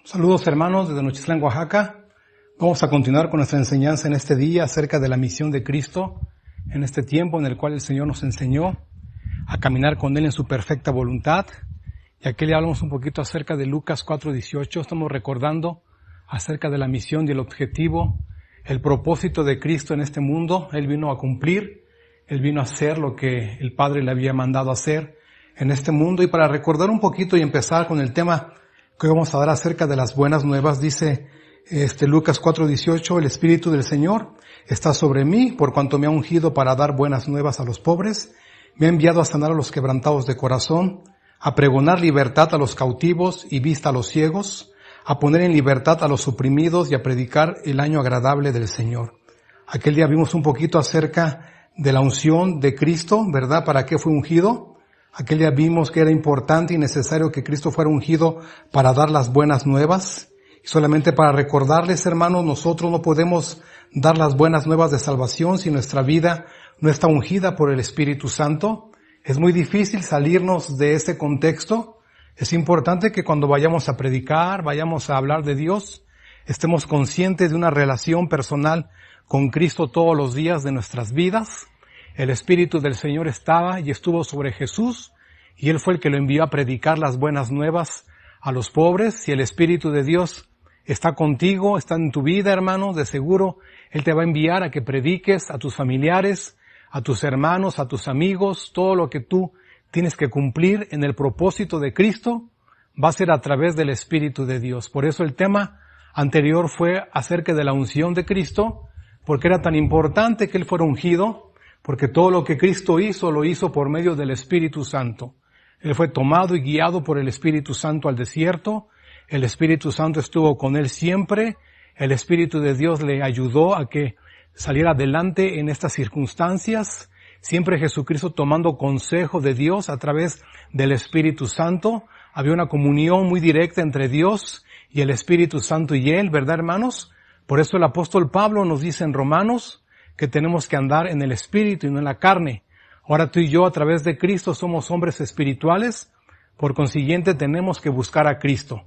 Saludos hermanos desde Nochitlán, Oaxaca. Vamos a continuar con nuestra enseñanza en este día acerca de la misión de Cristo, en este tiempo en el cual el Señor nos enseñó a caminar con Él en su perfecta voluntad. Y aquí le hablamos un poquito acerca de Lucas 4:18. Estamos recordando acerca de la misión y el objetivo, el propósito de Cristo en este mundo. Él vino a cumplir, Él vino a hacer lo que el Padre le había mandado hacer en este mundo. Y para recordar un poquito y empezar con el tema que hoy vamos a dar acerca de las buenas nuevas, dice Lucas 4:18, el Espíritu del Señor está sobre mí, por cuanto me ha ungido para dar buenas nuevas a los pobres, me ha enviado a sanar a los quebrantados de corazón, a pregonar libertad a los cautivos y vista a los ciegos, a poner en libertad a los oprimidos y a predicar el año agradable del Señor. Aquel día vimos un poquito acerca de la unción de Cristo, ¿verdad? ¿Para qué fue ungido? Aquel día vimos que era importante y necesario que Cristo fuera ungido para dar las buenas nuevas. Y solamente para recordarles, hermanos, nosotros no podemos dar las buenas nuevas de salvación si nuestra vida no está ungida por el Espíritu Santo. Es muy difícil salirnos de ese contexto. Es importante que cuando vayamos a predicar, vayamos a hablar de Dios, estemos conscientes de una relación personal con Cristo todos los días de nuestras vidas. El Espíritu del Señor estaba y estuvo sobre Jesús, y Él fue el que lo envió a predicar las buenas nuevas a los pobres. Si el Espíritu de Dios está contigo, está en tu vida, hermano, de seguro Él te va a enviar a que prediques a tus familiares, a tus hermanos, a tus amigos. Todo lo que tú tienes que cumplir en el propósito de Cristo va a ser a través del Espíritu de Dios. Por eso el tema anterior fue acerca de la unción de Cristo, porque era tan importante que Él fuera ungido, porque todo lo que Cristo hizo, lo hizo por medio del Espíritu Santo. Él fue tomado y guiado por el Espíritu Santo al desierto. El Espíritu Santo estuvo con Él siempre. El Espíritu de Dios le ayudó a que saliera adelante en estas circunstancias. Siempre Jesucristo tomando consejo de Dios a través del Espíritu Santo. Había una comunión muy directa entre Dios y el Espíritu Santo y Él, ¿verdad, hermanos? Por eso el apóstol Pablo nos dice en Romanos que tenemos que andar en el Espíritu y no en la carne. Ahora tú y yo a través de Cristo somos hombres espirituales, por consiguiente tenemos que buscar a Cristo.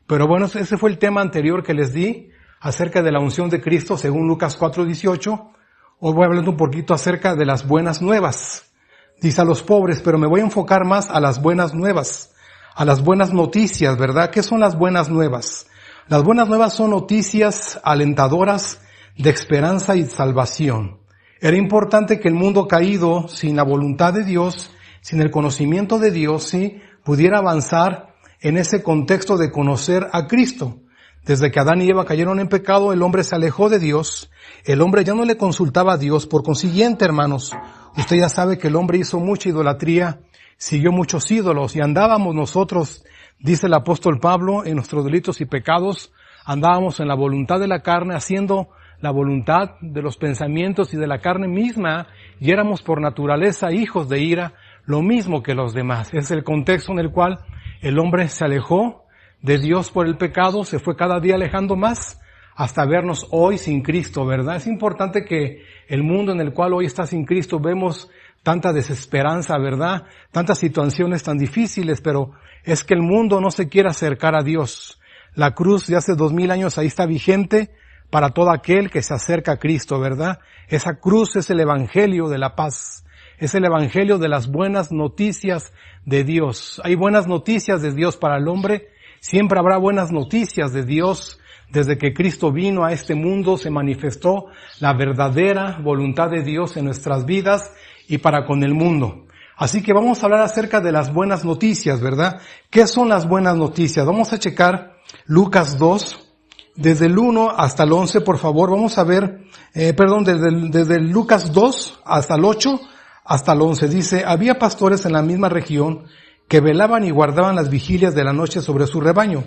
Pero bueno, ese fue el tema anterior que les di acerca de la unción de Cristo según Lucas 4:18. Hoy voy hablando un poquito acerca de las buenas nuevas. Dice a los pobres, pero me voy a enfocar más a las buenas nuevas, a las buenas noticias, ¿verdad? ¿Qué son las buenas nuevas? Las buenas nuevas son noticias alentadoras de esperanza y salvación. Era importante que el mundo caído, sin la voluntad de Dios, sin el conocimiento de Dios, sí, pudiera avanzar en ese contexto de conocer a Cristo. Desde que Adán y Eva cayeron en pecado, el hombre se alejó de Dios. El hombre ya no le consultaba a Dios. Por consiguiente, hermanos, usted ya sabe que el hombre hizo mucha idolatría, siguió muchos ídolos y andábamos nosotros, dice el apóstol Pablo, en nuestros delitos y pecados, andábamos en la voluntad de la carne, haciendo la voluntad de los pensamientos y de la carne misma, y éramos por naturaleza hijos de ira, lo mismo que los demás. Es el contexto en el cual el hombre se alejó de Dios por el pecado, se fue cada día alejando más, hasta vernos hoy sin Cristo, ¿verdad? Es importante que el mundo en el cual hoy está sin Cristo, vemos tanta desesperanza, ¿verdad? Tantas situaciones tan difíciles, pero es que el mundo no se quiere acercar a Dios. La cruz de hace 2000 años ahí está vigente para todo aquel que se acerca a Cristo, ¿verdad? Esa cruz es el evangelio de la paz. Es el evangelio de las buenas noticias de Dios. Hay buenas noticias de Dios para el hombre. Siempre habrá buenas noticias de Dios. Desde que Cristo vino a este mundo se manifestó la verdadera voluntad de Dios en nuestras vidas y para con el mundo. Así que vamos a hablar acerca de las buenas noticias, ¿verdad? ¿Qué son las buenas noticias? Vamos a checar Lucas 2, desde el 1 hasta el 11, por favor. Vamos a ver, desde Lucas 2 hasta el 8, hasta el 11. Dice, había pastores en la misma región que velaban y guardaban las vigilias de la noche sobre su rebaño.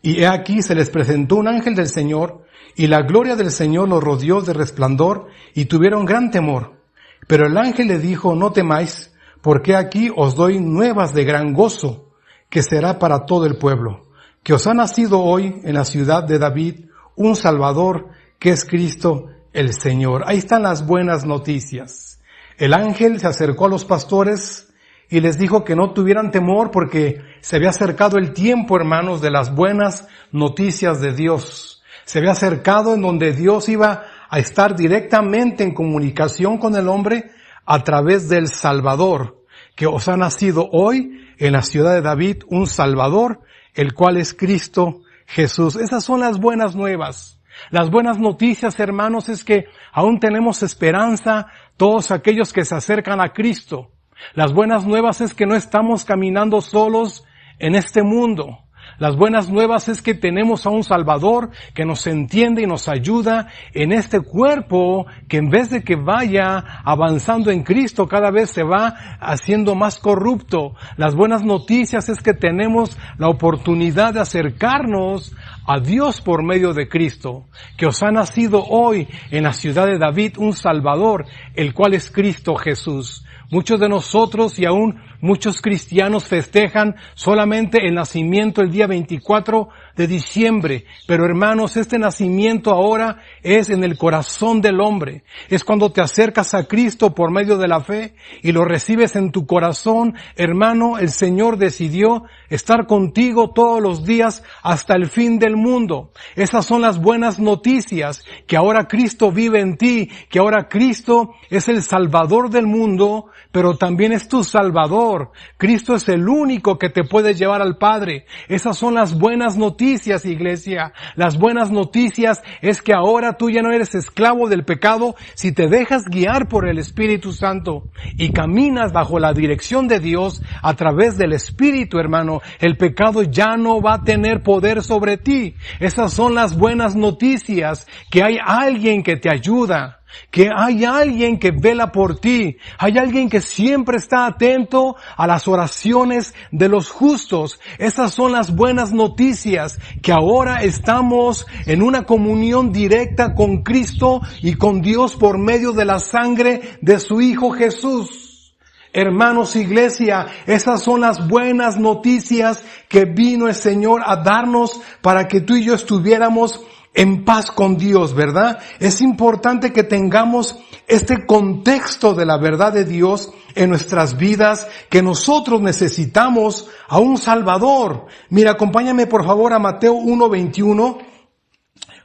Y he aquí se les presentó un ángel del Señor, y la gloria del Señor los rodeó de resplandor, y tuvieron gran temor. Pero el ángel le dijo, no temáis, porque aquí os doy nuevas de gran gozo, que será para todo el pueblo, que os ha nacido hoy en la ciudad de David un Salvador, que es Cristo el Señor. Ahí están las buenas noticias. El ángel se acercó a los pastores y les dijo que no tuvieran temor porque se había acercado el tiempo, hermanos, de las buenas noticias de Dios. Se había acercado en donde Dios iba a estar directamente en comunicación con el hombre a través del Salvador, que os ha nacido hoy en la ciudad de David un Salvador, el cual es Cristo Jesús. Esas son las buenas nuevas. Las buenas noticias, hermanos, es que aún tenemos esperanza todos aquellos que se acercan a Cristo. Las buenas nuevas es que no estamos caminando solos en este mundo. Las buenas nuevas es que tenemos a un Salvador que nos entiende y nos ayuda en este cuerpo que en vez de que vaya avanzando en Cristo, cada vez se va haciendo más corrupto. Las buenas noticias es que tenemos la oportunidad de acercarnos a Dios por medio de Cristo, que os ha nacido hoy en la ciudad de David un Salvador, el cual es Cristo Jesús. Muchos de nosotros y aún muchos cristianos festejan solamente el nacimiento el día 24 de diciembre. Pero hermanos, este nacimiento ahora es en el corazón del hombre. Es cuando te acercas a Cristo por medio de la fe y lo recibes en tu corazón. Hermano, el Señor decidió estar contigo todos los días hasta el fin del mundo. Esas son las buenas noticias, que ahora Cristo vive en ti, que ahora Cristo es el Salvador del mundo, pero también es tu Salvador. Cristo es el único que te puede llevar al Padre. Esas son las buenas noticias, iglesia. Las buenas noticias es que ahora tú ya no eres esclavo del pecado si te dejas guiar por el Espíritu Santo y caminas bajo la dirección de Dios a través del Espíritu, hermano. El pecado ya no va a tener poder sobre ti. Esas son las buenas noticias, que hay alguien que te ayuda, que hay alguien que vela por ti, hay alguien que siempre está atento a las oraciones de los justos. Esas son las buenas noticias, que ahora estamos en una comunión directa con Cristo y con Dios por medio de la sangre de su Hijo Jesús. Hermanos, iglesia, esas son las buenas noticias que vino el Señor a darnos para que tú y yo estuviéramos en paz con Dios, ¿verdad? Es importante que tengamos este contexto de la verdad de Dios en nuestras vidas, que nosotros necesitamos a un Salvador. Mira, acompáñame por favor a Mateo 1:21.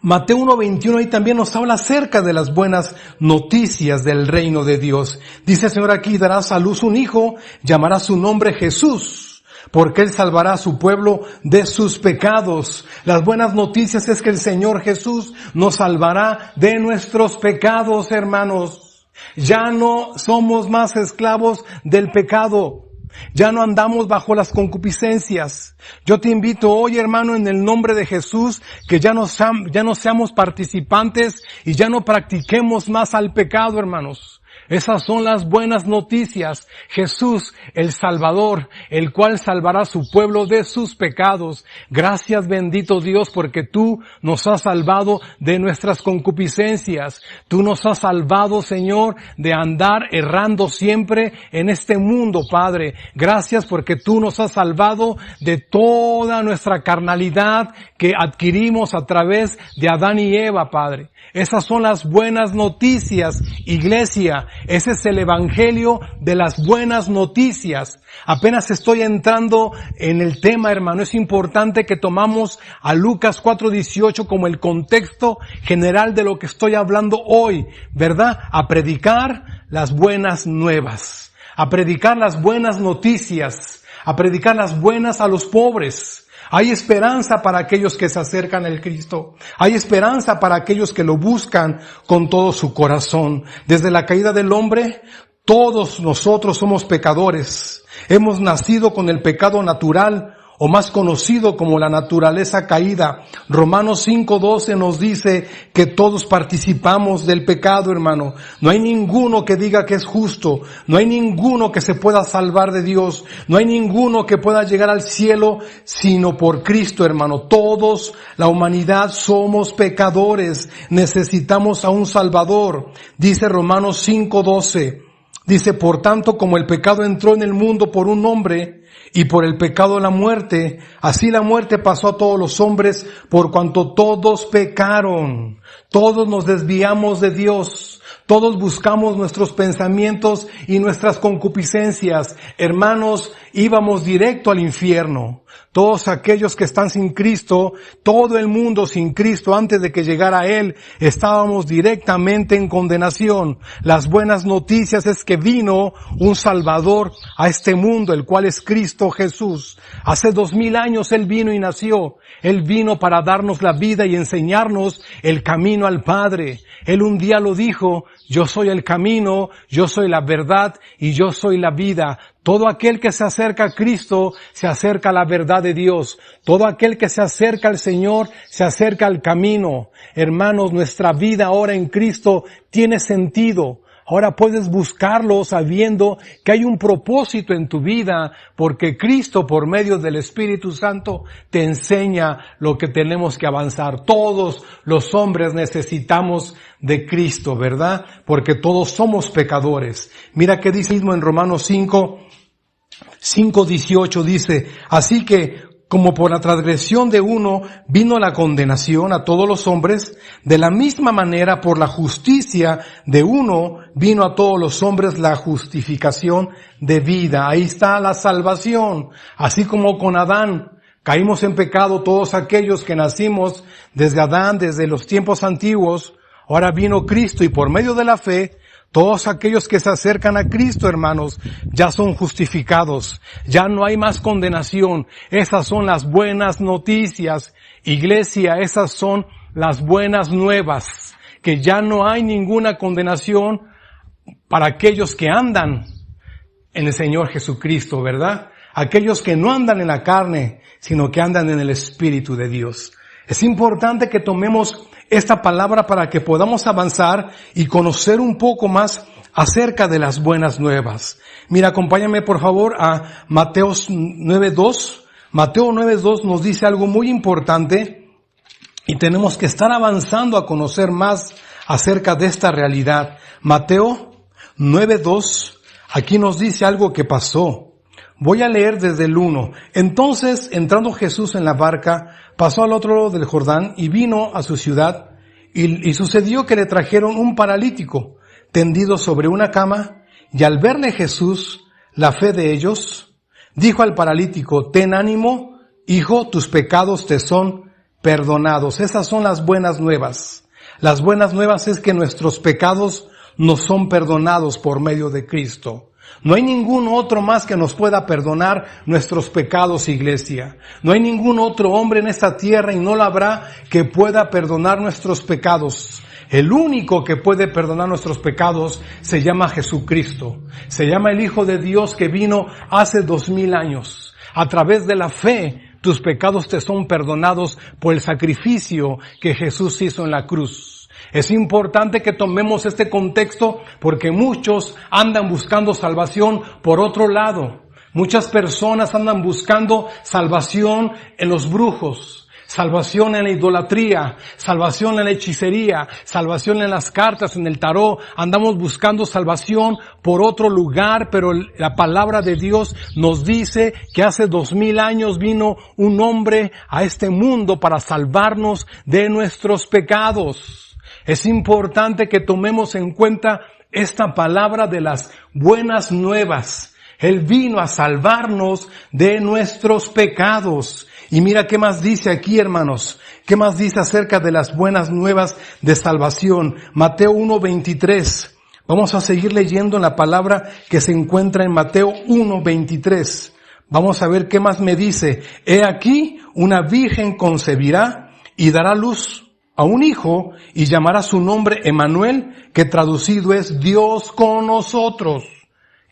Mateo 1:21 ahí también nos habla acerca de las buenas noticias del reino de Dios. Dice el Señor aquí: darás a luz un hijo, llamará su nombre Jesús, porque Él salvará a su pueblo de sus pecados. Las buenas noticias es que el Señor Jesús nos salvará de nuestros pecados, hermanos. Ya no somos más esclavos del pecado. Ya no andamos bajo las concupiscencias. Yo te invito hoy, hermano, en el nombre de Jesús, que ya no seamos participantes y ya no practiquemos más al pecado, hermanos. Esas son las buenas noticias. Jesús, el Salvador, el cual salvará a su pueblo de sus pecados. Gracias, bendito Dios, porque tú nos has salvado de nuestras concupiscencias. Tú nos has salvado, Señor, de andar errando siempre en este mundo, Padre. Gracias porque tú nos has salvado de toda nuestra carnalidad que adquirimos a través de Adán y Eva, Padre. Esas son las buenas noticias, iglesia. Ese es el evangelio de las buenas noticias. Apenas estoy entrando en el tema, hermano. Es importante que tomamos a Lucas 4:18 como el contexto general de lo que estoy hablando hoy, ¿verdad? A predicar las buenas nuevas, a predicar las buenas noticias, a predicar las buenas a los pobres. Hay esperanza para aquellos que se acercan al Cristo. Hay esperanza para aquellos que lo buscan con todo su corazón. Desde la caída del hombre, todos nosotros somos pecadores. Hemos nacido con el pecado natural, o más conocido como la naturaleza caída. Romanos 5:12 nos dice que todos participamos del pecado, hermano. No hay ninguno que diga que es justo. No hay ninguno que se pueda salvar de Dios. No hay ninguno que pueda llegar al cielo sino por Cristo, hermano. Todos, la humanidad, somos pecadores. Necesitamos a un Salvador. Dice Romanos 5:12. Dice: por tanto, como el pecado entró en el mundo por un hombre, y por el pecado la muerte, así la muerte pasó a todos los hombres, por cuanto todos pecaron. Todos nos desviamos de Dios. Todos buscamos nuestros pensamientos y nuestras concupiscencias. Hermanos, íbamos directo al infierno. Todos aquellos que están sin Cristo, todo el mundo sin Cristo, antes de que llegara Él, estábamos directamente en condenación. Las buenas noticias es que vino un Salvador a este mundo, el cual es Cristo Jesús. Hace 2000 años Él vino y nació. Él vino para darnos la vida y enseñarnos el camino al Padre. Él un día lo dijo: yo soy el camino, yo soy la verdad y yo soy la vida. Todo aquel que se acerca a Cristo se acerca a la verdad de Dios. Todo aquel que se acerca al Señor se acerca al camino. Hermanos, nuestra vida ahora en Cristo tiene sentido. Ahora puedes buscarlo sabiendo que hay un propósito en tu vida, porque Cristo, por medio del Espíritu Santo, te enseña lo que tenemos que avanzar. Todos los hombres necesitamos de Cristo, ¿verdad? Porque todos somos pecadores. Mira qué dice mismo en Romanos 5:18 dice: así que, como por la transgresión de uno vino la condenación a todos los hombres, de la misma manera por la justicia de uno vino a todos los hombres la justificación de vida. Ahí está la salvación. Así como con Adán caímos en pecado todos aquellos que nacimos desde Adán, desde los tiempos antiguos, ahora vino Cristo y por medio de la fe, todos aquellos que se acercan a Cristo, hermanos, ya son justificados. Ya no hay más condenación. Esas son las buenas noticias. Iglesia, esas son las buenas nuevas. Que ya no hay ninguna condenación para aquellos que andan en el Señor Jesucristo, ¿verdad? Aquellos que no andan en la carne, sino que andan en el Espíritu de Dios. Es importante que tomemos esta palabra para que podamos avanzar y conocer un poco más acerca de las buenas nuevas. Mira, acompáñame por favor a Mateo 9:2. Mateo 9:2 nos dice algo muy importante y tenemos que estar avanzando a conocer más acerca de esta realidad. Mateo 9:2, aquí nos dice algo que pasó. Voy a leer desde el 1. Entonces, entrando Jesús en la barca, pasó al otro lado del Jordán y vino a su ciudad, y sucedió que le trajeron un paralítico tendido sobre una cama, y al verle Jesús, la fe de ellos, dijo al paralítico: ten ánimo, hijo, tus pecados te son perdonados. Esas son las buenas nuevas. Las buenas nuevas es que nuestros pecados nos son perdonados por medio de Cristo. No hay ningún otro más que nos pueda perdonar nuestros pecados, iglesia. No hay ningún otro hombre en esta tierra, y no lo habrá, que pueda perdonar nuestros pecados. El único que puede perdonar nuestros pecados se llama Jesucristo. Se llama el Hijo de Dios que vino hace 2000 años. A través de la fe, tus pecados te son perdonados por el sacrificio que Jesús hizo en la cruz. Es importante que tomemos este contexto porque muchos andan buscando salvación por otro lado. Muchas personas andan buscando salvación en los brujos, salvación en la idolatría, salvación en la hechicería, salvación en las cartas, en el tarot. Andamos buscando salvación por otro lugar, pero la palabra de Dios nos dice que hace 2000 años vino un hombre a este mundo para salvarnos de nuestros pecados. Es importante que tomemos en cuenta esta palabra de las buenas nuevas. Él vino a salvarnos de nuestros pecados. Y mira qué más dice aquí, hermanos. ¿Qué más dice acerca de las buenas nuevas de salvación? Mateo 1:23. Vamos a seguir leyendo la palabra que se encuentra en Mateo 1:23. Vamos a ver qué más me dice. He aquí, una virgen concebirá y dará luz a un hijo y llamará su nombre Emmanuel, que traducido es Dios con nosotros.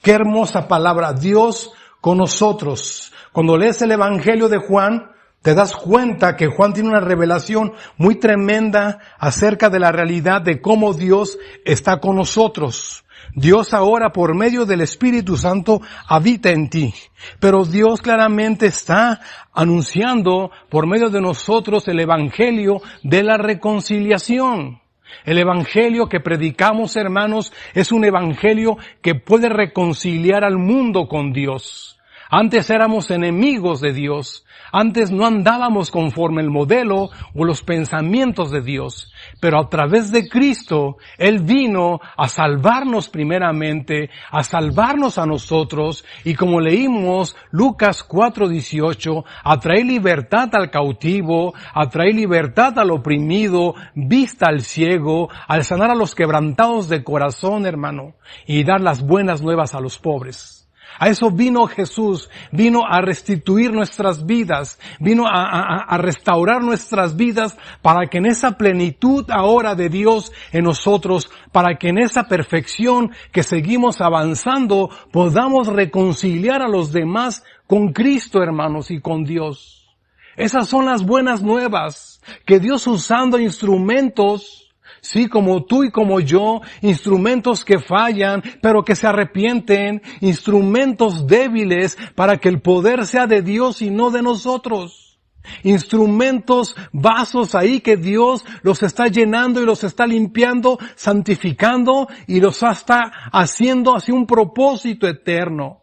Qué hermosa palabra, Dios con nosotros. Cuando lees el Evangelio de Juan, te das cuenta que Juan tiene una revelación muy tremenda acerca de la realidad de cómo Dios está con nosotros. Dios ahora, por medio del Espíritu Santo, habita en ti. Pero Dios claramente está anunciando por medio de nosotros el Evangelio de la reconciliación. El Evangelio que predicamos, hermanos, es un Evangelio que puede reconciliar al mundo con Dios. Antes éramos enemigos de Dios. Antes no andábamos conforme el modelo o los pensamientos de Dios. Pero a través de Cristo, Él vino a salvarnos primeramente, a salvarnos a nosotros. Y como leímos Lucas 4:18, a traer libertad al cautivo, a traer libertad al oprimido, vista al ciego, al sanar a los quebrantados de corazón, hermano, y dar las buenas nuevas a los pobres. A eso vino Jesús, vino a restituir nuestras vidas, vino a restaurar nuestras vidas para que en esa plenitud ahora de Dios en nosotros, para que en esa perfección que seguimos avanzando, podamos reconciliar a los demás con Cristo, hermanos, y con Dios. Esas son las buenas nuevas, que Dios usando instrumentos, sí, como tú y como yo, instrumentos que fallan, pero que se arrepienten, instrumentos débiles para que el poder sea de Dios y no de nosotros. Instrumentos, vasos ahí que Dios los está llenando y los está limpiando, santificando y los está haciendo hacia un propósito eterno.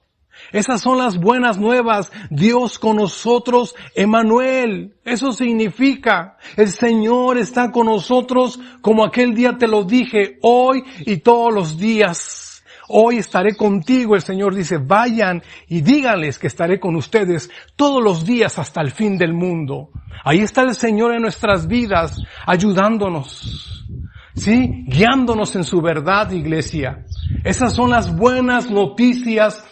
Esas son las buenas nuevas. Dios con nosotros, Emmanuel. Eso significa, el Señor está con nosotros como aquel día te lo dije, hoy y todos los días. Hoy estaré contigo, el Señor dice, vayan y díganles que estaré con ustedes todos los días hasta el fin del mundo. Ahí está el Señor en nuestras vidas, ayudándonos, ¿sí? Guiándonos en su verdad, iglesia. Esas son las buenas noticias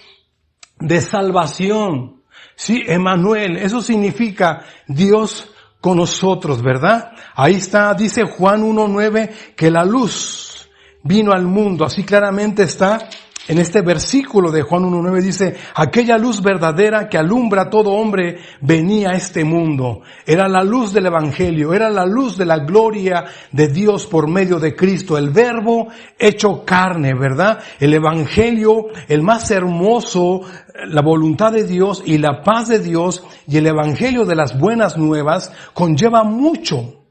de salvación. Sí, Emmanuel, eso significa Dios con nosotros, ¿verdad? Ahí está, dice Juan 1:9, que la luz vino al mundo. Así claramente está en este versículo de Juan 1:9, dice, aquella luz verdadera que alumbra a todo hombre venía a este mundo. Era la luz del Evangelio, era la luz de la gloria de Dios por medio de Cristo, el Verbo hecho carne, ¿verdad? El Evangelio, el más hermoso, la voluntad de Dios y la paz de Dios, y el Evangelio de las buenas nuevas conlleva mucho.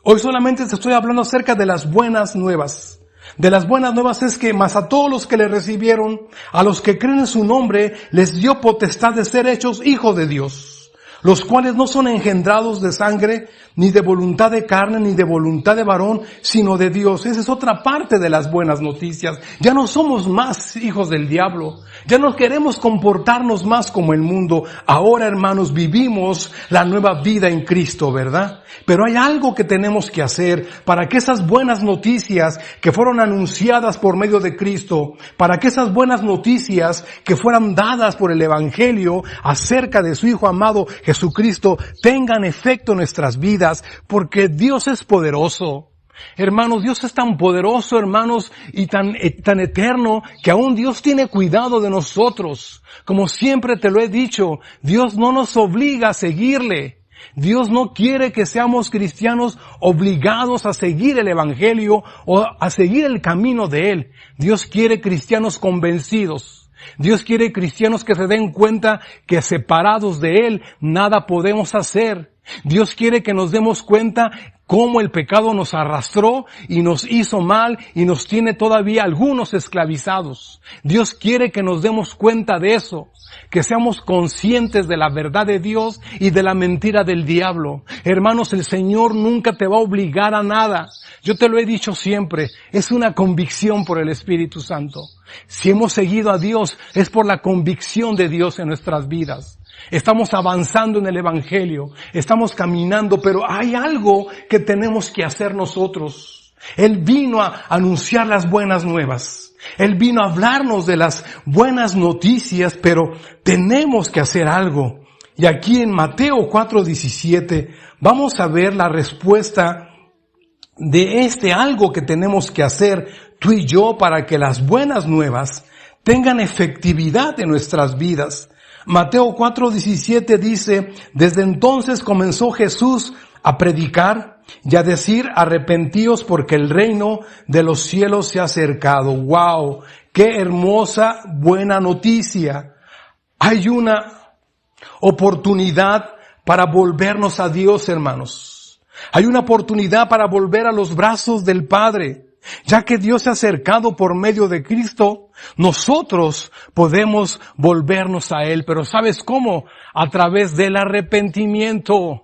Hoy solamente te estoy hablando acerca de las buenas nuevas. De las buenas nuevas es que más a todos los que le recibieron, a los que creen en su nombre, les dio potestad de ser hechos hijos de Dios, los cuales no son engendrados de sangre, ni de voluntad de carne, ni de voluntad de varón, sino de Dios. Esa es otra parte de las buenas noticias. Ya no somos más hijos del diablo. Ya no queremos comportarnos más como el mundo. Ahora, hermanos, vivimos la nueva vida en Cristo, ¿verdad? Pero hay algo que tenemos que hacer para que esas buenas noticias que fueron anunciadas por medio de Cristo, para que esas buenas noticias que fueran dadas por el Evangelio acerca de su Hijo amado Jesucristo tengan efecto en nuestras vidas, porque Dios es poderoso. Hermanos, Dios es tan poderoso, hermanos, y tan eterno, que aún Dios tiene cuidado de nosotros. Como siempre te lo he dicho, Dios no nos obliga a seguirle. Dios no quiere que seamos cristianos obligados a seguir el Evangelio o a seguir el camino de Él. Dios quiere cristianos convencidos. Dios quiere cristianos que se den cuenta que separados de Él nada podemos hacer. Dios quiere que nos demos cuenta cómo el pecado nos arrastró y nos hizo mal y nos tiene todavía algunos esclavizados. Dios quiere que nos demos cuenta de eso, que seamos conscientes de la verdad de Dios y de la mentira del diablo. Hermanos, el Señor nunca te va a obligar a nada. Yo te lo he dicho siempre, es una convicción por el Espíritu Santo. Si hemos seguido a Dios, es por la convicción de Dios en nuestras vidas. Estamos avanzando en el Evangelio, estamos caminando, pero hay algo que tenemos que hacer nosotros. Él vino a anunciar las buenas nuevas. Él vino a hablarnos de las buenas noticias, pero tenemos que hacer algo. Y aquí en Mateo 4:17 vamos a ver la respuesta de algo que tenemos que hacer tú y yo para que las buenas nuevas tengan efectividad en nuestras vidas. Mateo 4:17 dice, desde entonces comenzó Jesús a predicar y a decir, arrepentíos porque el reino de los cielos se ha acercado. ¡Wow! ¡Qué hermosa, buena noticia! Hay una oportunidad para volvernos a Dios, hermanos. Hay una oportunidad para volver a los brazos del Padre. Ya que Dios se ha acercado por medio de Cristo, nosotros podemos volvernos a Él. Pero ¿sabes cómo? A través del arrepentimiento.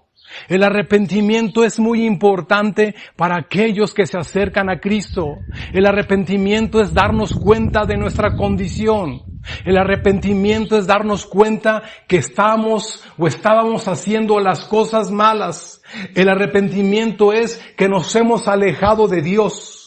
El arrepentimiento es muy importante para aquellos que se acercan a Cristo. El arrepentimiento es darnos cuenta de nuestra condición. El arrepentimiento es darnos cuenta que estábamos haciendo las cosas malas. El arrepentimiento es que nos hemos alejado de Dios.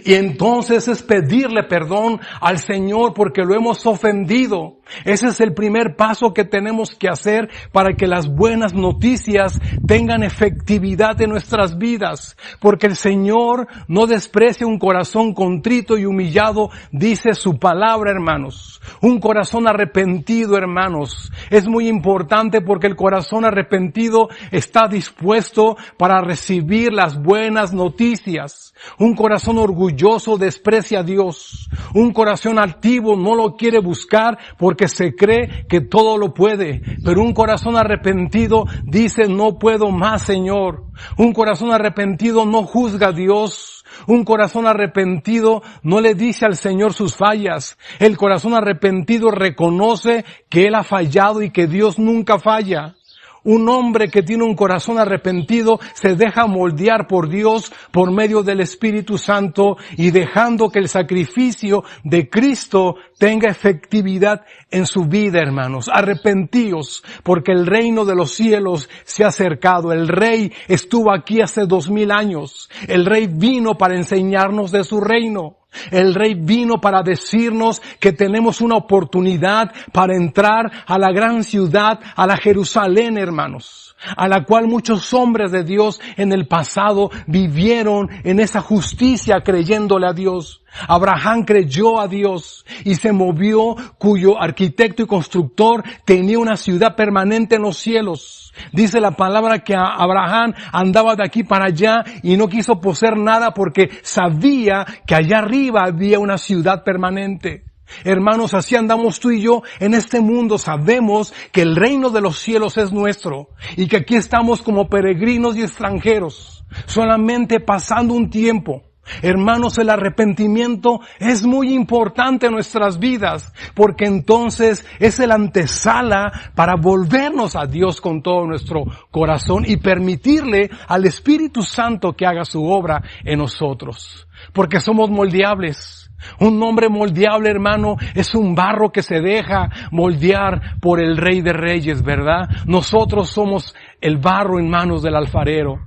Y entonces es pedirle perdón al Señor porque lo hemos ofendido. Ese es el primer paso que tenemos que hacer para que las buenas noticias tengan efectividad en nuestras vidas. Porque el Señor no desprecia un corazón contrito y humillado, dice su palabra, hermanos. Un corazón arrepentido, hermanos, es muy importante porque el corazón arrepentido está dispuesto para recibir las buenas noticias. Un corazón orgulloso desprecia a Dios. Un corazón altivo no lo quiere buscar porque se cree que todo lo puede. Pero un corazón arrepentido dice, no puedo más, Señor. Un corazón arrepentido no juzga a Dios. Un corazón arrepentido no le dice al Señor sus fallas. El corazón arrepentido reconoce que Él ha fallado y que Dios nunca falla. Un hombre que tiene un corazón arrepentido se deja moldear por Dios por medio del Espíritu Santo y dejando que el sacrificio de Cristo tenga efectividad en su vida, hermanos. Arrepentíos, porque el reino de los cielos se ha acercado. El Rey estuvo aquí hace 2000 años. El Rey vino para enseñarnos de su reino. El Rey vino para decirnos que tenemos una oportunidad para entrar a la gran ciudad, a la Jerusalén, hermanos, a la cual muchos hombres de Dios en el pasado vivieron en esa justicia creyéndole a Dios. Abraham creyó a Dios y se movió, cuyo arquitecto y constructor tenía una ciudad permanente en los cielos. Dice la palabra que Abraham andaba de aquí para allá y no quiso poseer nada porque sabía que allá arriba había una ciudad permanente. Hermanos, así andamos tú y yo en este mundo. Sabemos que el reino de los cielos es nuestro y que aquí estamos como peregrinos y extranjeros, solamente pasando un tiempo. Hermanos, el arrepentimiento es muy importante en nuestras vidas, porque entonces es el antesala para volvernos a Dios con todo nuestro corazón y permitirle al Espíritu Santo que haga su obra en nosotros, porque somos moldeables. Un hombre moldeable, hermano, es un barro que se deja moldear por el Rey de Reyes, ¿verdad? Nosotros somos el barro en manos del alfarero.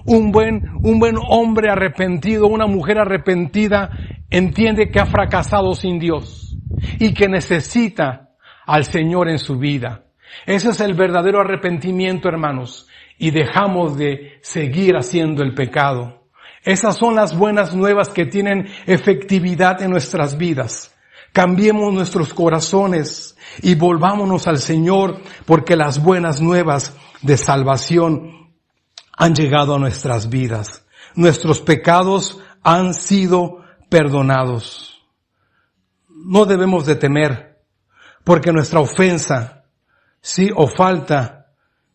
Un buen hombre arrepentido, una mujer arrepentida, entiende que ha fracasado sin Dios y que necesita al Señor en su vida. Ese es el verdadero arrepentimiento, hermanos, y dejamos de seguir haciendo el pecado. Esas son las buenas nuevas que tienen efectividad en nuestras vidas. Cambiemos nuestros corazones y volvámonos al Señor, porque las buenas nuevas de salvación han llegado a nuestras vidas. Nuestros pecados han sido perdonados. No debemos de temer, porque nuestra ofensa, sí o falta,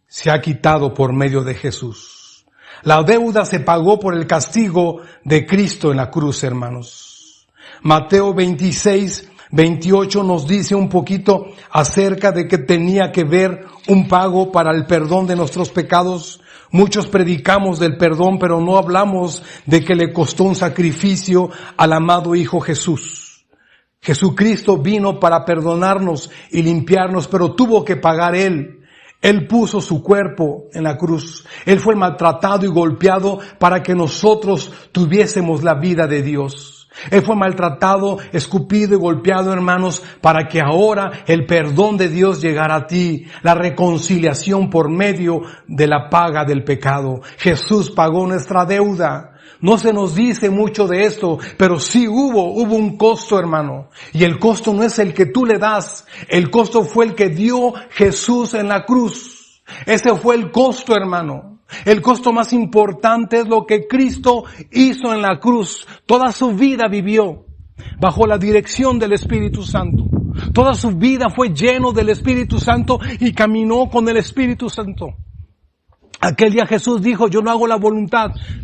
se ha quitado por medio de Jesús. La deuda se pagó por el castigo de Cristo en la cruz, hermanos. Mateo 26:28 nos dice un poquito acerca de que tenía que ver un pago para el perdón de nuestros pecados. Muchos predicamos del perdón, pero no hablamos de que le costó un sacrificio al amado Hijo Jesús. Jesucristo vino para perdonarnos y limpiarnos, pero tuvo que pagar Él. Él puso su cuerpo en la cruz. Él fue maltratado y golpeado para que nosotros tuviésemos la vida de Dios. Él fue maltratado, escupido y golpeado, hermanos, para que ahora el perdón de Dios llegara a ti, la reconciliación por medio de la paga del pecado. Jesús pagó nuestra deuda. No se nos dice mucho de esto, pero sí hubo un costo, hermano. Y el costo no es el que tú le das, el costo fue el que dio Jesús en la cruz. Ese fue el costo, hermano. El costo más importante es lo que Cristo hizo en la cruz. Toda su vida vivió bajo la dirección del Espíritu Santo. Toda su vida fue lleno del Espíritu Santo y caminó con el Espíritu Santo. Aquel día Jesús dijo, yo no hago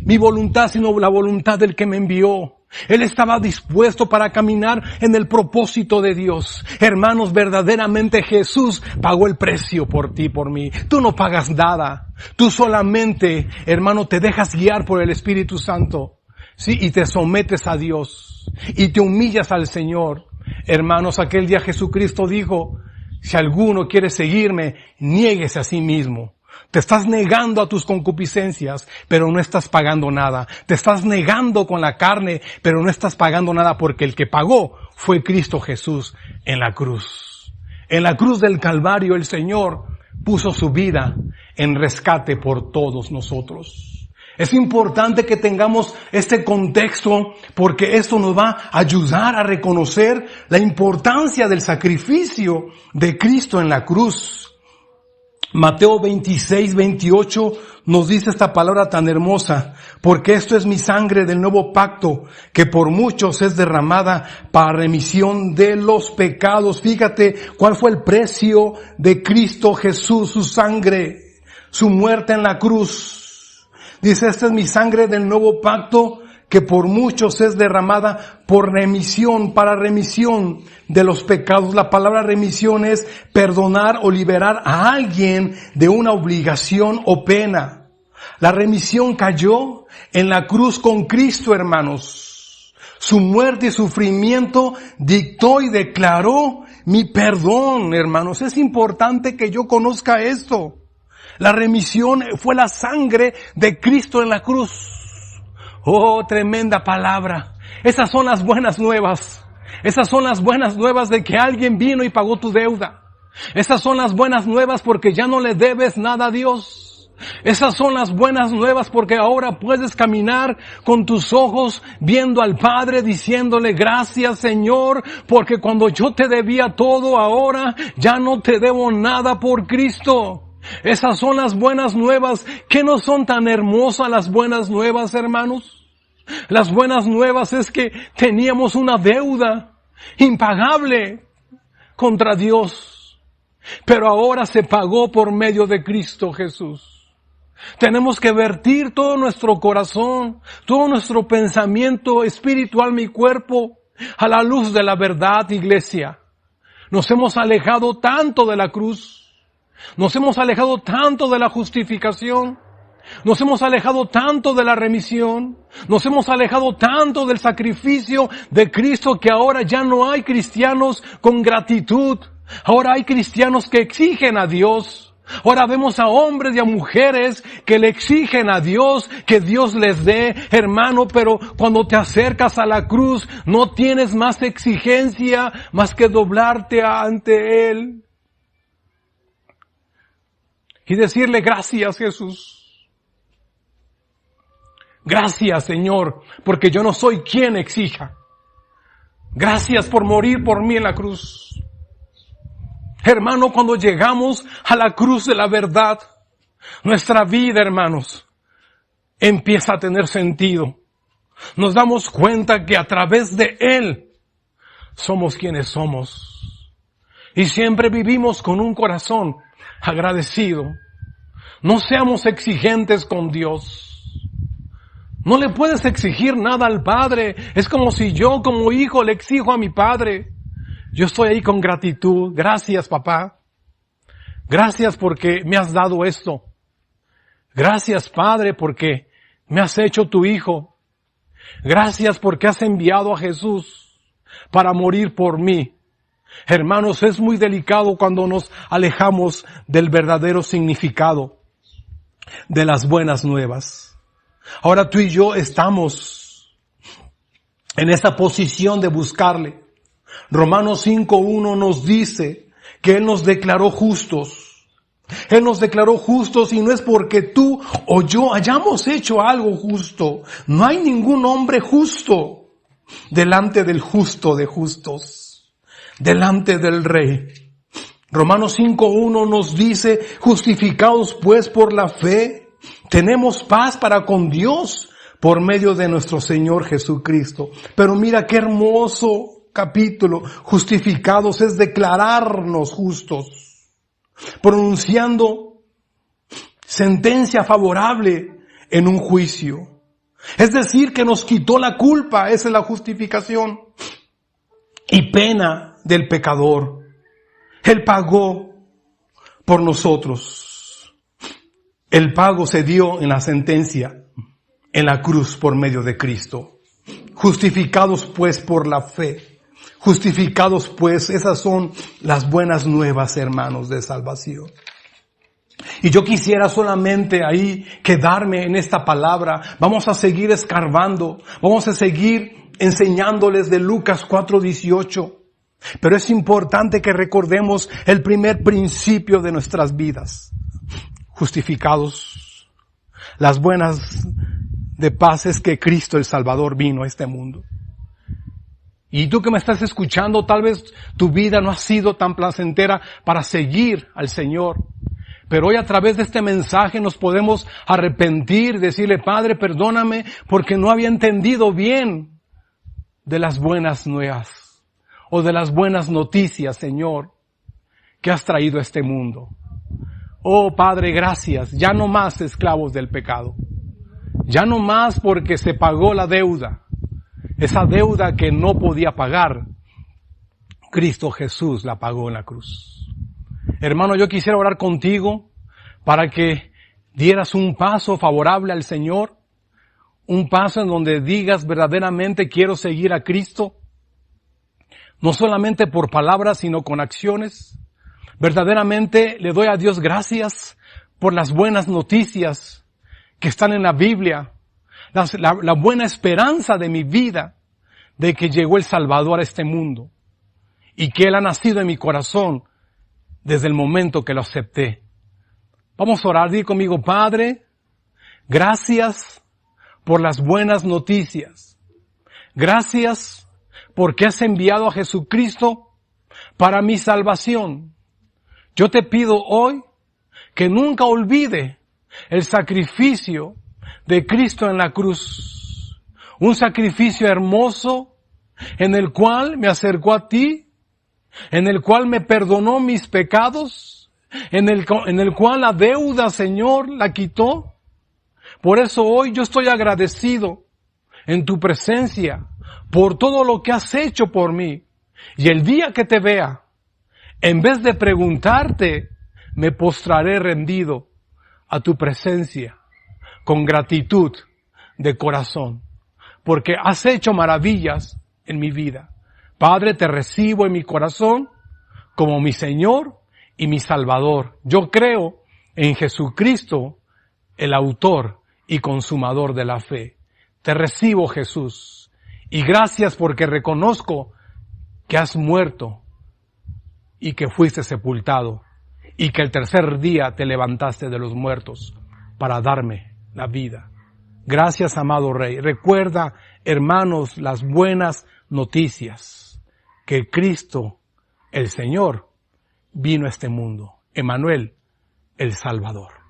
mi voluntad, sino la voluntad del que me envió. Él estaba dispuesto para caminar en el propósito de Dios. Hermanos, verdaderamente Jesús pagó el precio por ti, por mí. Tú no pagas nada. Tú solamente, hermano, te dejas guiar por el Espíritu Santo. Sí, y te sometes a Dios. Y te humillas al Señor. Hermanos, aquel día Jesucristo dijo, si alguno quiere seguirme, niéguese a sí mismo. Te estás negando a tus concupiscencias, pero no estás pagando nada. Te estás negando con la carne, pero no estás pagando nada porque el que pagó fue Cristo Jesús en la cruz. En la cruz del Calvario el Señor puso su vida en rescate por todos nosotros. Es importante que tengamos este contexto porque esto nos va a ayudar a reconocer la importancia del sacrificio de Cristo en la cruz. Mateo 26:28 nos dice esta palabra tan hermosa, porque esto es mi sangre del nuevo pacto, que por muchos es derramada para remisión de los pecados. Fíjate cuál fue el precio de Cristo Jesús, su sangre, su muerte en la cruz. Dice, esta es mi sangre del nuevo pacto, que por muchos es derramada para remisión de los pecados. La palabra remisión es perdonar o liberar a alguien de una obligación o pena. La remisión cayó en la cruz con Cristo, hermanos. Su muerte y sufrimiento dictó y declaró mi perdón, hermanos. Es importante que yo conozca esto. La remisión fue la sangre de Cristo en la cruz. Oh, tremenda palabra. Esas son las buenas nuevas. Esas son las buenas nuevas de que alguien vino y pagó tu deuda. Esas son las buenas nuevas porque ya no le debes nada a Dios. Esas son las buenas nuevas porque ahora puedes caminar con tus ojos viendo al Padre diciéndole gracias Señor, porque cuando yo te debía todo ahora ya no te debo nada por Cristo. Esas son las buenas nuevas. ¿Qué no son tan hermosas las buenas nuevas, hermanos? Las buenas nuevas es que teníamos una deuda impagable contra Dios, pero ahora se pagó por medio de Cristo Jesús. Tenemos que vertir todo nuestro corazón, todo nuestro pensamiento espiritual, mi cuerpo, a la luz de la verdad, iglesia. Nos hemos alejado tanto de la cruz. Nos hemos alejado tanto de la justificación, nos hemos alejado tanto de la remisión, nos hemos alejado tanto del sacrificio de Cristo que ahora ya no hay cristianos con gratitud. Ahora hay cristianos que exigen a Dios. Ahora vemos a hombres y a mujeres que le exigen a Dios que Dios les dé, hermano, pero cuando te acercas a la cruz no tienes más exigencia más que doblarte ante Él. Y decirle gracias Jesús. Gracias Señor, porque yo no soy quien exija. Gracias por morir por mí en la cruz. Hermano, cuando llegamos a la cruz de la verdad, nuestra vida, hermanos, empieza a tener sentido. Nos damos cuenta que a través de Él somos quienes somos. Y siempre vivimos con un corazón agradecido. No seamos exigentes con Dios. No le puedes exigir nada al Padre. Es como si yo como hijo le exijo a mi Padre. Yo estoy ahí con gratitud. Gracias, papá. Gracias porque me has dado esto. Gracias, Padre, porque me has hecho tu hijo. Gracias porque has enviado a Jesús para morir por mí. Hermanos, es muy delicado cuando nos alejamos del verdadero significado de las buenas nuevas. Ahora tú y yo estamos en esta posición de buscarle. Romanos 5:1 nos dice que Él nos declaró justos. Él nos declaró justos y no es porque tú o yo hayamos hecho algo justo. No hay ningún hombre justo delante del justo de justos, delante del Rey. Romanos 5:1 nos dice, justificados pues por la fe, tenemos paz para con Dios por medio de nuestro Señor Jesucristo. Pero mira qué hermoso capítulo. Justificados es declararnos justos, pronunciando sentencia favorable en un juicio. Es decir, que nos quitó la culpa, esa es la justificación, y pena del pecador. Él pagó por nosotros. El pago se dio en la sentencia, en la cruz por medio de Cristo. Justificados pues por la fe. Justificados pues, esas son las buenas nuevas, hermanos, de salvación. Y yo quisiera solamente ahí quedarme en esta palabra. Vamos a seguir escarbando. Vamos a seguir enseñándoles de Lucas 4:18. Pero es importante que recordemos el primer principio de nuestras vidas. Justificados. Las buenas de paz es que Cristo el Salvador vino a este mundo. Y tú que me estás escuchando, tal vez tu vida no ha sido tan placentera para seguir al Señor. Pero hoy a través de este mensaje nos podemos arrepentir, decirle, Padre, perdóname porque no había entendido bien de las buenas nuevas o de las buenas noticias, Señor, que has traído a este mundo. Oh Padre, gracias, ya no más esclavos del pecado. Ya no más porque se pagó la deuda. Esa deuda que no podía pagar, Cristo Jesús la pagó en la cruz. Hermano, yo quisiera orar contigo para que dieras un paso favorable al Señor, un paso en donde digas verdaderamente quiero seguir a Cristo, no solamente por palabras, sino con acciones. Verdaderamente le doy a Dios gracias por las buenas noticias que están en la Biblia, la buena esperanza de mi vida, de que llegó el Salvador a este mundo y que Él ha nacido en mi corazón desde el momento que lo acepté. Vamos a orar, di conmigo, Padre, gracias por las buenas noticias. Gracias porque has enviado a Jesucristo para mi salvación. Yo te pido hoy que nunca olvide el sacrificio de Cristo en la cruz. Un sacrificio hermoso en el cual me acercó a ti, en el cual me perdonó mis pecados, en el cual la deuda, Señor, la quitó. Por eso hoy yo estoy agradecido en tu presencia por todo lo que has hecho por mí. Y el día que te vea, en vez de preguntarte, me postraré rendido a tu presencia con gratitud de corazón, porque has hecho maravillas en mi vida. Padre, te recibo en mi corazón como mi Señor y mi Salvador. Yo creo en Jesucristo, el autor y consumador de la fe. Te recibo, Jesús, y gracias porque reconozco que has muerto y que fuiste sepultado y que el tercer día te levantaste de los muertos para darme la vida. Gracias, amado Rey. Recuerda, hermanos, las buenas noticias, que Cristo, el Señor, vino a este mundo. Emmanuel, el Salvador.